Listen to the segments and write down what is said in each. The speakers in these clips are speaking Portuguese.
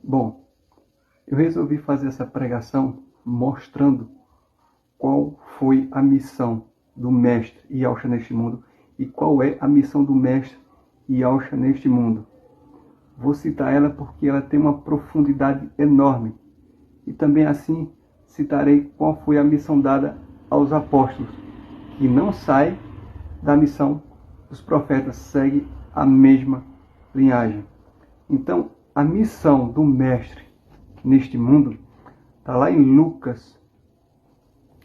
Bom, eu resolvi fazer essa pregação mostrando qual foi a missão do Mestre Yahshua neste mundo e qual é a missão do Mestre Yahshua neste mundo. Vou citar ela porque ela tem uma profundidade enorme. E também assim citarei qual foi a missão dada aos apóstolos, que não sai da missão dos profetas, segue a mesma linhagem. Então, a missão do Mestre neste mundo está lá em Lucas,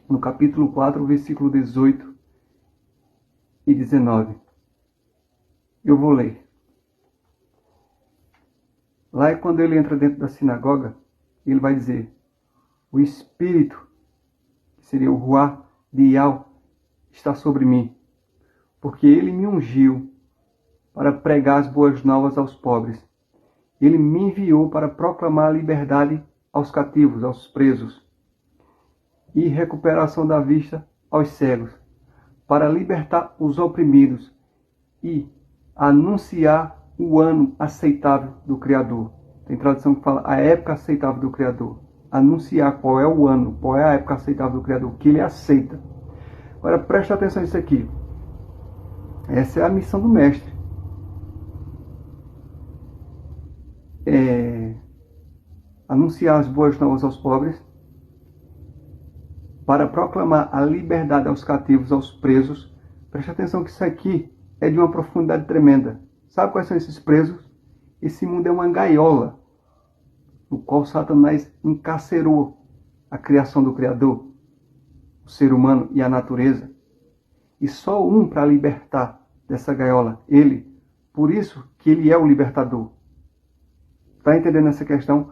no capítulo 4, versículo 18 e 19. Eu vou ler. Lá é quando ele entra dentro da sinagoga, ele vai dizer: o Espírito, que seria o Ruá de Yahweh, está sobre mim, porque ele me ungiu para pregar as boas novas aos pobres. Ele me enviou para proclamar a liberdade aos cativos, aos presos, e recuperação da vista aos cegos, para libertar os oprimidos e anunciar o ano aceitável do Criador. Tem tradução que fala a época aceitável do Criador. Anunciar qual é o ano, qual é a época aceitável do Criador, que ele aceita. Agora presta atenção nisso aqui. Essa é a missão do Mestre. Anunciar as boas novas aos pobres, para proclamar a liberdade aos cativos, aos presos. Presta atenção que isso aqui é de uma profundidade tremenda. Sabe quais são esses presos? Esse mundo é uma gaiola, no qual Satanás encarcerou a criação do Criador, o ser humano e a natureza. E só um para libertar dessa gaiola, ele. Por isso que ele é o libertador. Está entendendo essa questão?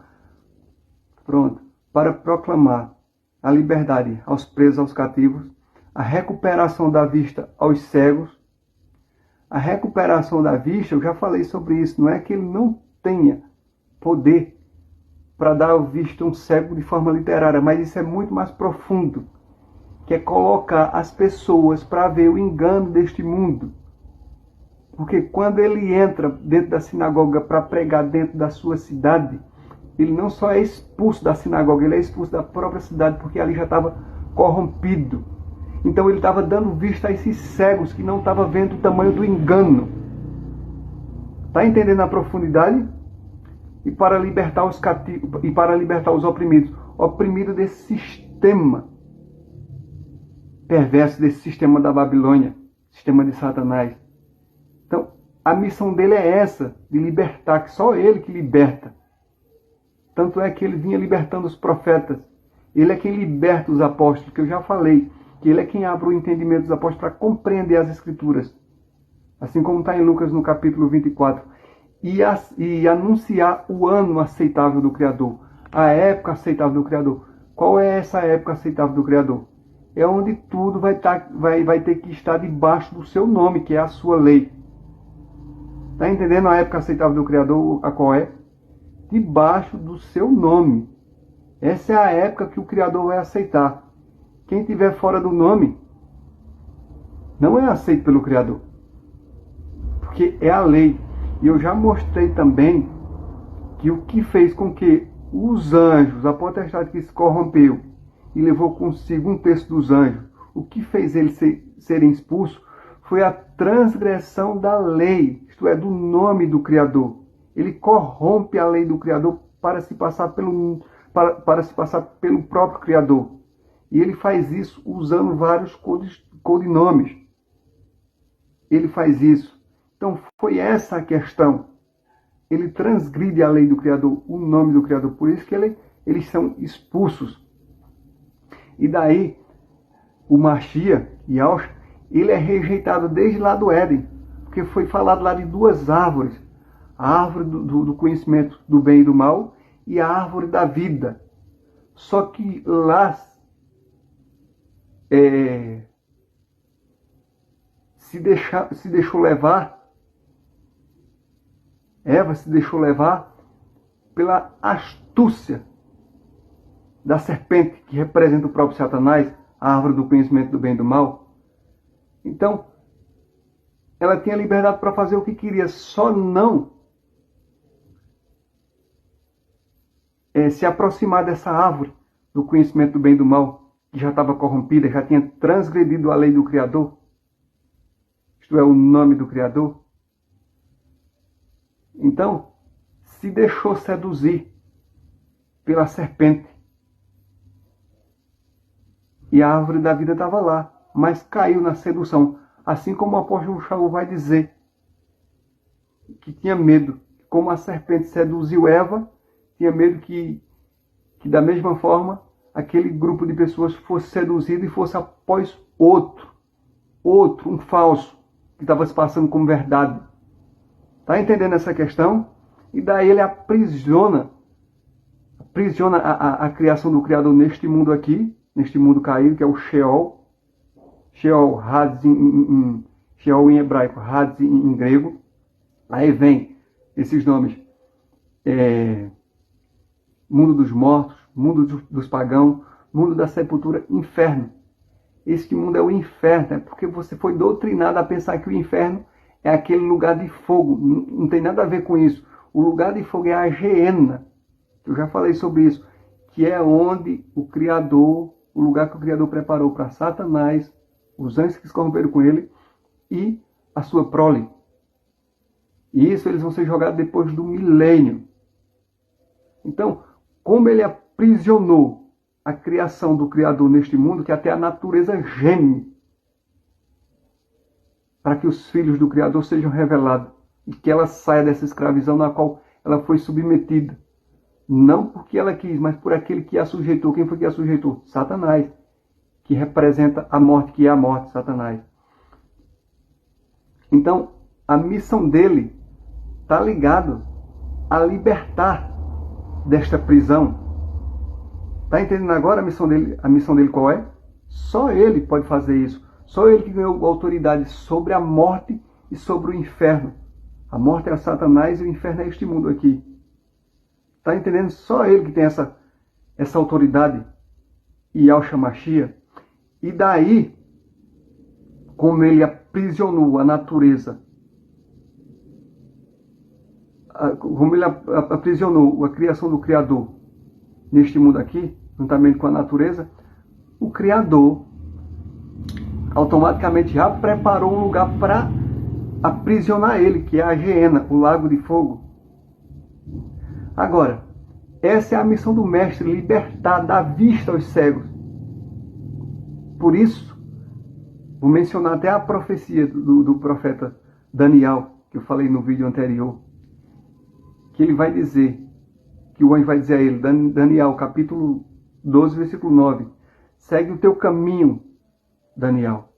Pronto. Para proclamar a liberdade aos presos, aos cativos, a recuperação da vista aos cegos. A recuperação da vista, eu já falei sobre isso, não é que ele não tenha poder para dar a vista a um cego de forma literária, mas isso é muito mais profundo, que é colocar as pessoas para ver o engano deste mundo. Porque quando ele entra dentro da sinagoga para pregar dentro da sua cidade, ele não só é expulso da sinagoga, ele é expulso da própria cidade, porque ali já estava corrompido. Então ele estava dando vista a esses cegos que não estavam vendo o tamanho do engano. Está entendendo a profundidade? E para libertar os cativos, e para libertar os oprimidos desse sistema perverso, desse sistema da Babilônia, sistema de Satanás. Então, a missão dele é essa, de libertar, que só ele que liberta. Tanto é que ele vinha libertando os profetas. Ele é quem liberta os apóstolos, que eu já falei, que ele é quem abre o entendimento dos apóstolos para compreender as Escrituras. Assim como está em Lucas no capítulo 24. E anunciar o ano aceitável do Criador, a época aceitável do Criador. Qual é essa época aceitável do Criador? É onde tudo vai ter que estar debaixo do seu nome, que é a sua lei. Está entendendo a época aceitável do Criador, a qual é? Debaixo do seu nome. Essa é a época que o Criador vai aceitar. Quem estiver fora do nome não é aceito pelo Criador, porque é a lei. E eu já mostrei também que o que fez com que os anjos, a potestade que se corrompeu e levou consigo um terço dos anjos, o que fez eles serem expulsos foi a transgressão da lei, isto é, do nome do Criador. Ele corrompe a lei do Criador para se passar pelo próprio Criador. E ele faz isso usando vários codinomes. Ele faz isso. Então foi essa a questão. Ele transgride a lei do Criador, o nome do Criador. Por isso que eles são expulsos. E daí, o Mashiach, Yahshua, ele é rejeitado desde lá do Éden. Porque foi falado lá de duas árvores. A árvore do conhecimento do bem e do mal e a árvore da vida. Só que lá se deixou levar, Eva se deixou levar pela astúcia da serpente, que representa o próprio Satanás, a árvore do conhecimento do bem e do mal. Então, ela tinha liberdade para fazer o que queria, só não se aproximar dessa árvore do conhecimento do bem e do mal, que já estava corrompida, já tinha transgredido a lei do Criador, isto é, o nome do Criador. Então, se deixou seduzir pela serpente. E a árvore da vida estava lá, mas caiu na sedução. Assim como o apóstolo Shaul vai dizer que tinha medo, como a serpente seduziu Eva, tinha medo que da mesma forma aquele grupo de pessoas fosse seduzido e fosse após outro, um falso, que estava se passando como verdade. Está entendendo essa questão? E daí ele aprisiona a criação do Criador neste mundo aqui, neste mundo caído, que é o Sheol. Sheol, Hades Sheol em hebraico, Hades em grego. Aí vem esses nomes. Mundo dos mortos, mundo dos pagãos, mundo da sepultura, inferno. Este mundo é o inferno, porque você foi doutrinado a pensar que o inferno é aquele lugar de fogo. Não tem nada a ver com isso. O lugar de fogo é a Geena. Eu já falei sobre isso. Que é onde o lugar que o Criador preparou para Satanás, os anjos que se corromperam com ele e a sua prole. E isso eles vão ser jogados depois do milênio. Então, como ele aprisionou a criação do Criador neste mundo, que até a natureza geme para que os filhos do Criador sejam revelados e que ela saia dessa escravidão na qual ela foi submetida. Não porque ela quis, mas por aquele que a sujeitou. Quem foi que a sujeitou? Satanás, que representa a morte, que é a morte, Satanás. Então, a missão dele está ligada a libertar desta prisão. Está entendendo agora a missão dele? A missão dele qual é? Só ele pode fazer isso. Só ele que ganhou autoridade sobre a morte e sobre o inferno. A morte é Satanás e o inferno é este mundo aqui. Está entendendo? Só ele que tem essa autoridade. E Yahshua Mashiach. E daí, como ele aprisionou a natureza, como ele aprisionou a criação do Criador neste mundo aqui, juntamente com a natureza, o Criador automaticamente já preparou um lugar para aprisionar ele, que é a Geena, o lago de fogo. Agora, essa é a missão do Mestre, libertar da vista aos cegos. Por isso, vou mencionar até a profecia do profeta Daniel, que eu falei no vídeo anterior, que ele vai dizer, que o anjo vai dizer a ele, Daniel, capítulo 12, versículo 9, segue o teu caminho, Daniel,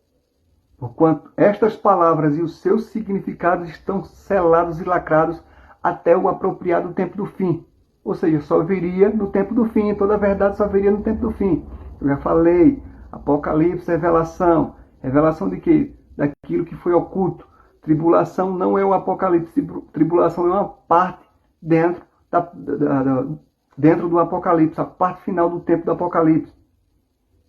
porquanto estas palavras e os seus significados estão selados e lacrados até o apropriado tempo do fim. Ou seja, só viria no tempo do fim, toda a verdade só viria no tempo do fim. Eu já falei, Apocalipse, revelação. Revelação de quê? Daquilo que foi oculto. Tribulação não é o Apocalipse, tribulação é uma parte dentro do Apocalipse, a parte final do tempo do Apocalipse.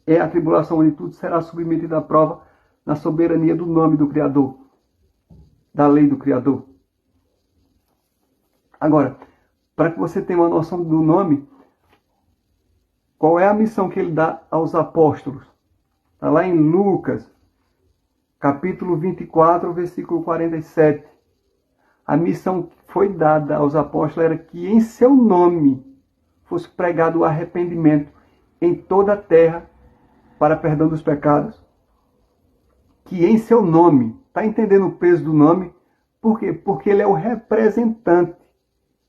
É a tribulação onde tudo será submetido à prova na soberania do nome do Criador, da lei do Criador. Agora, para que você tenha uma noção do nome, qual é a missão que ele dá aos apóstolos? Está lá em Lucas, capítulo 24, versículo 47. A missão que foi dada aos apóstolos era que em seu nome fosse pregado o arrependimento em toda a terra para perdão dos pecados. Que em seu nome, está entendendo o peso do nome? Por quê? Porque ele é o representante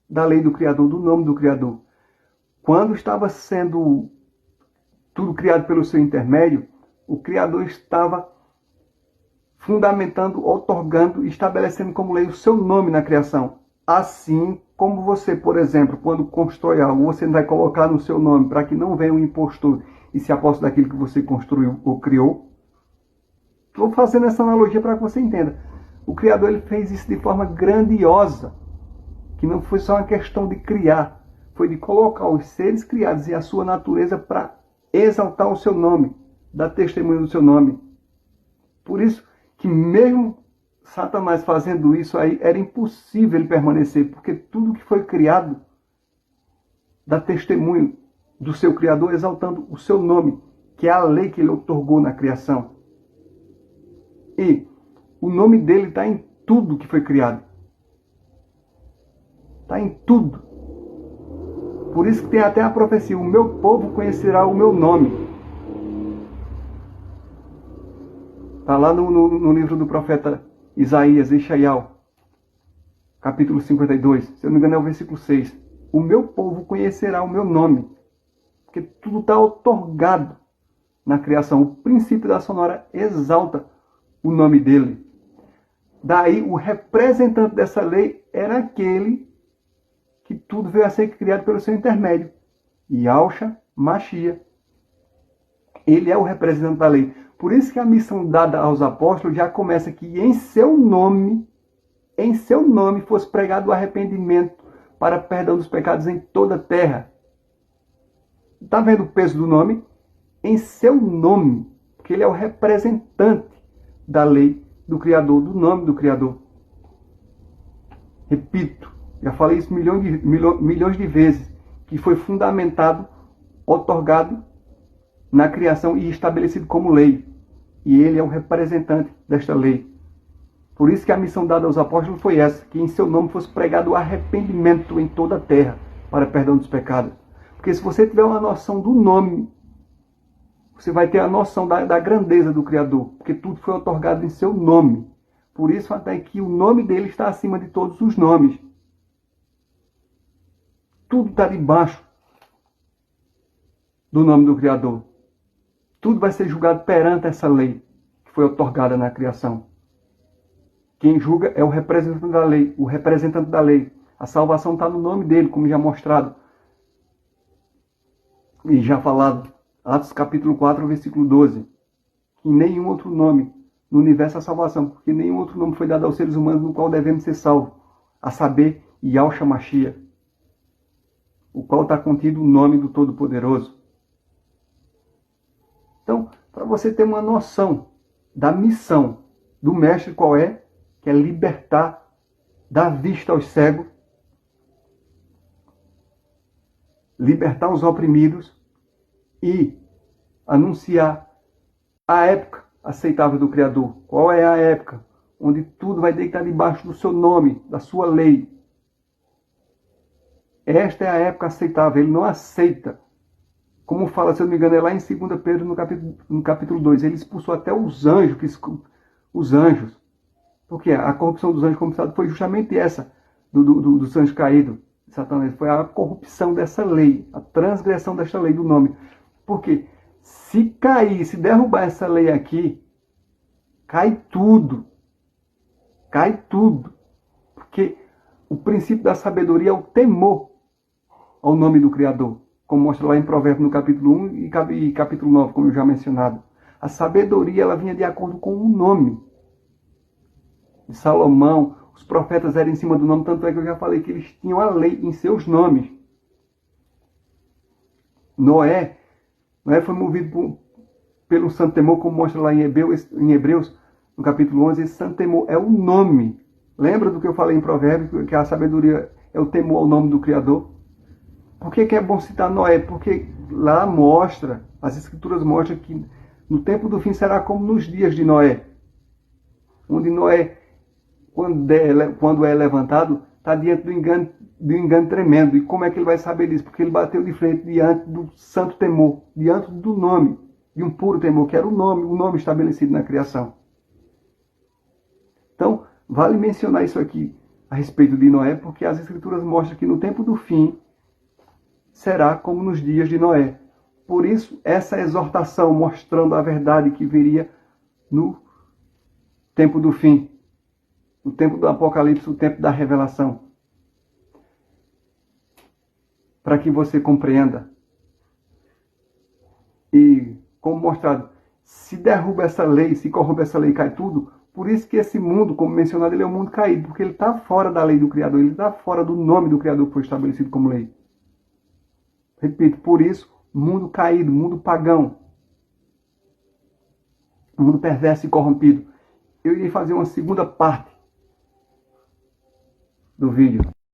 da lei do Criador, do nome do Criador. Quando estava sendo tudo criado pelo seu intermédio, o Criador estava fundamentando, outorgando, estabelecendo como lei o seu nome na criação. Assim como você, por exemplo, quando constrói algo, você vai colocar no seu nome para que não venha um impostor e se aposte daquilo que você construiu ou criou. Estou fazendo essa analogia para que você entenda. O Criador ele fez isso de forma grandiosa, que não foi só uma questão de criar, foi de colocar os seres criados e a sua natureza para exaltar o seu nome, dar testemunho do seu nome. Por isso que mesmo Satanás fazendo isso aí, era impossível ele permanecer, porque tudo que foi criado dá testemunho do seu Criador, exaltando o seu nome, que é a lei que ele otorgou na criação. E o nome dele está em tudo que foi criado. Está em tudo. Por isso que tem até a profecia: o meu povo conhecerá o meu nome. Está lá no livro do profeta Isaías, Ishaial, capítulo 52. Se eu não me engano é o versículo 6. O meu povo conhecerá o meu nome. Porque tudo está otorgado na criação. O princípio da sonora exalta o nome dele. Daí o representante dessa lei era aquele que tudo veio a ser criado pelo seu intermédio. Yahshua Mashiach. Ele é o representante da lei. Por isso que a missão dada aos apóstolos já começa que em seu nome fosse pregado o arrependimento para perdão dos pecados em toda a terra. Está vendo o peso do nome? Em seu nome, porque ele é o representante da lei do Criador, do nome do Criador. Repito, já falei isso milhões de vezes, que foi fundamentado, otorgado na criação e estabelecido como lei. E ele é o representante desta lei. Por isso que a missão dada aos apóstolos foi essa, que em seu nome fosse pregado o arrependimento em toda a terra, para perdão dos pecados. Porque se você tiver uma noção do nome, você vai ter a noção da grandeza do Criador, porque tudo foi otorgado em seu nome. Por isso até que o nome dele está acima de todos os nomes. Tudo está debaixo do nome do Criador. Tudo vai ser julgado perante essa lei que foi otorgada na criação. Quem julga é o representante da lei, o representante da lei. A salvação está no nome dele, como já mostrado e já falado. Atos capítulo 4, versículo 12. Que nenhum outro nome no universo é salvação, porque nenhum outro nome foi dado aos seres humanos no qual devemos ser salvos, a saber, Yahshua Mashiach, o qual está contido o nome do Todo-Poderoso. Então, para você ter uma noção da missão do Mestre, qual é? Que é libertar, dar vista aos cegos, libertar os oprimidos e anunciar a época aceitável do Criador. Qual é a época? Onde tudo vai deitar debaixo do seu nome, da sua lei. Esta é a época aceitável. Ele não aceita. Como fala, se eu não me engano, é lá em 2 Pedro, no capítulo 2. Ele expulsou até os anjos. Os anjos. Porque a corrupção dos anjos, como sabe, foi justamente essa, dos anjos caídos. Satanás. Foi a corrupção dessa lei, a transgressão desta lei do nome. Porque se cair, se derrubar essa lei aqui, cai tudo. Cai tudo. Porque o princípio da sabedoria é o temor ao nome do Criador. Como mostra lá em Provérbios no capítulo 1 e capítulo 9, como eu já mencionado. A sabedoria ela vinha de acordo com o nome. De Salomão, os profetas eram em cima do nome, tanto é que eu já falei que eles tinham a lei em seus nomes. Noé foi movido pelo santo temor, como mostra lá em Hebreus, no capítulo 11. Esse santo temor é o nome. Lembra do que eu falei em Provérbios, que a sabedoria é o temor ao nome do Criador? Por que é bom citar Noé? Porque lá mostra, as escrituras mostram que no tempo do fim será como nos dias de Noé. Onde Noé, quando é levantado, está diante do engano tremendo. E como é que ele vai saber disso? Porque ele bateu de frente diante do santo temor, diante do nome, de um puro temor, que era o nome estabelecido na criação. Então, vale mencionar isso aqui a respeito de Noé, porque as escrituras mostram que no tempo do fim será como nos dias de Noé. Por isso, essa exortação mostrando a verdade que viria no tempo do fim, o tempo do Apocalipse, o tempo da revelação. Para que você compreenda. E, como mostrado, se derruba essa lei, se corrompe essa lei, cai tudo. Por isso que esse mundo, como mencionado, ele é um mundo caído, porque ele está fora da lei do Criador, ele está fora do nome do Criador que foi estabelecido como lei. Repito, por isso, mundo caído, mundo pagão, mundo perverso e corrompido. Eu irei fazer uma segunda parte do vídeo.